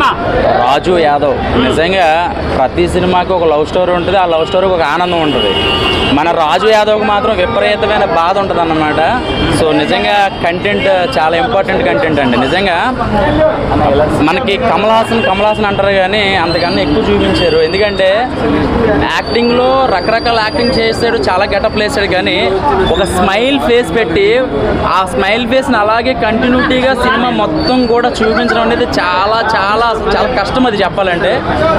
Cinema రాజు యాదవ్. నిజంగా ప్రతి సినిమాకి ఒక లవ్ స్టోరీ ఉంటుంది, ఆ లవ్ స్టోరీకి ఒక ఆనందం ఉంటుంది. మన రాజు యాదవ్కి మాత్రం విపరీతమైన బాధ ఉంటుంది అన్నమాట. సో నిజంగా కంటెంట్ చాలా ఇంపార్టెంట్ కంటెంట్ అండి. నిజంగా మనకి కమల్ హాసన్ అంటారు కానీ అంతకన్నా ఎక్కువ చూపించారు. ఎందుకంటే యాక్టింగ్లో రకరకాల యాక్టింగ్ చేస్తాడు, చాలా గెటప్ వేసాడు, కానీ ఒక స్మైల్ ఫేస్ పెట్టి ఆ స్మైల్ ఫేస్ని అలాగే కంటిన్యూటీగా సినిమా మొత్తం కూడా చూపించడం అనేది చాలా చాలా చాలా కష్టం అది చెప్పాలంటే.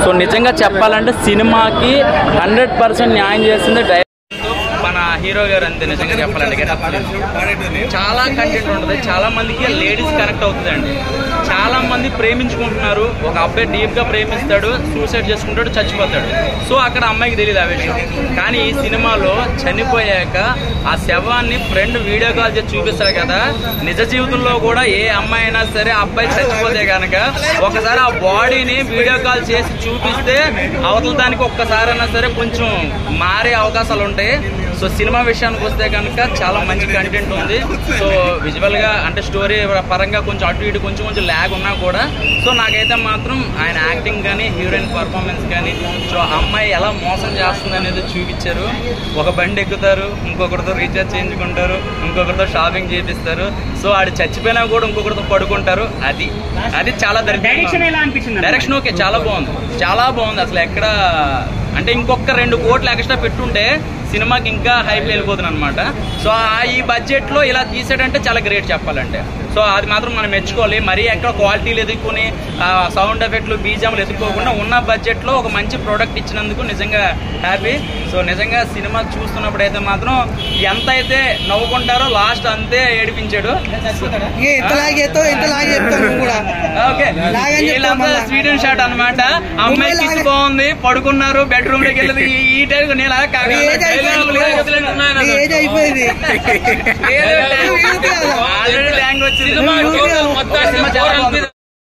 సో నిజంగా చెప్పాలంటే సినిమాకి 100% న్యాయం చేస్తుంది మన హీరో గారు. అంతే నిజంగా చెప్పాలంటే చాలా కంటెంట్ ఉంటుంది, చాలా మందికి లేడీస్ కనెక్ట్ అవుతుందండి. చాలా మంది ప్రేమించుకుంటున్నారు, ఒక అబ్బాయి డీప్గా ప్రేమిస్తాడు, సూసైడ్ చేసుకుంటాడు, చచ్చిపోతాడు. సో అక్కడ అమ్మాయికి తెలియదు ఆ విషయం. కానీ ఈ సినిమాలో చనిపోయాక ఆ శవాన్ని ఫ్రెండ్ వీడియో కాల్ చేసి చూపిస్తాడు కదా. నిజ జీవితంలో కూడా ఏ అమ్మాయి అయినా సరే అబ్బాయి చచ్చిపోతే కనుక ఒకసారి ఆ బాడీని వీడియో కాల్ చేసి చూపిస్తే అవతల దానికి ఒక్కసారైనా సరే కొంచెం మారే అవకాశాలు ఉంటాయి. సో సినిమా విషయానికి వస్తే కనుక చాలా మంచి కంటెంట్ ఉంది. సో విజువల్గా అంటే స్టోరీ పరంగా కొంచెం అటు ఇటు కొంచెం ల్యాగ్ ఉన్నా కూడా సో నాకైతే మాత్రం ఆయన యాక్టింగ్ కానీ హీరోయిన్ పర్ఫార్మెన్స్ కానీ సో అమ్మాయి ఎలా మోసం చేస్తుంది అనేది చూపించారు. ఒక బండి ఎక్కుతారు, ఇంకొకరితో రీఛార్జ్ చేయించుకుంటారు, ఇంకొకరితో షాపింగ్ చేపిస్తారు. సో ఆడు చచ్చిపోయినా కూడా ఇంకొకరితో పడుకుంటారు. అది చాలా డైరెక్షన్ ఓకే, చాలా బాగుంది అసలు. ఎక్కడ అంటే ఇంకొక 2 కోట్లు ఎక్స్ట్రా పెట్టుంటే సినిమాకి ఇంకా హైప్ వెళ్ళిపోతుంది అనమాట. సో ఈ బడ్జెట్లో ఇలా తీసాడంటే చాలా గ్రేట్ చెప్పాలంటే. సో అది మాత్రం మనం మెచ్చుకోవాలి. మరీ ఎక్కడ క్వాలిటీలు ఎదుర్కొని సౌండ్ ఎఫెక్ట్లు బీజాములు ఎదుర్కోకుండా ఉన్న బడ్జెట్లో ఒక మంచి ప్రోడక్ట్ ఇచ్చినందుకు నిజంగా హ్యాపీ. సో నిజంగా సినిమా చూస్తున్నప్పుడు అయితే మాత్రం ఎంత అయితే నవ్వుకుంటారో లాస్ట్ అంతే ఏడిపించాడు. ఓకే, స్వీడన్ షాట్ అనమాట. అమ్మాయి కిస్ బాగుంది, పడుకున్నారు, బెడ్రూమ్ లోకి వెళ్ళదు. ఈ టైం నేను ఆల్రెడీ ట్యాంక్ వచ్చింది.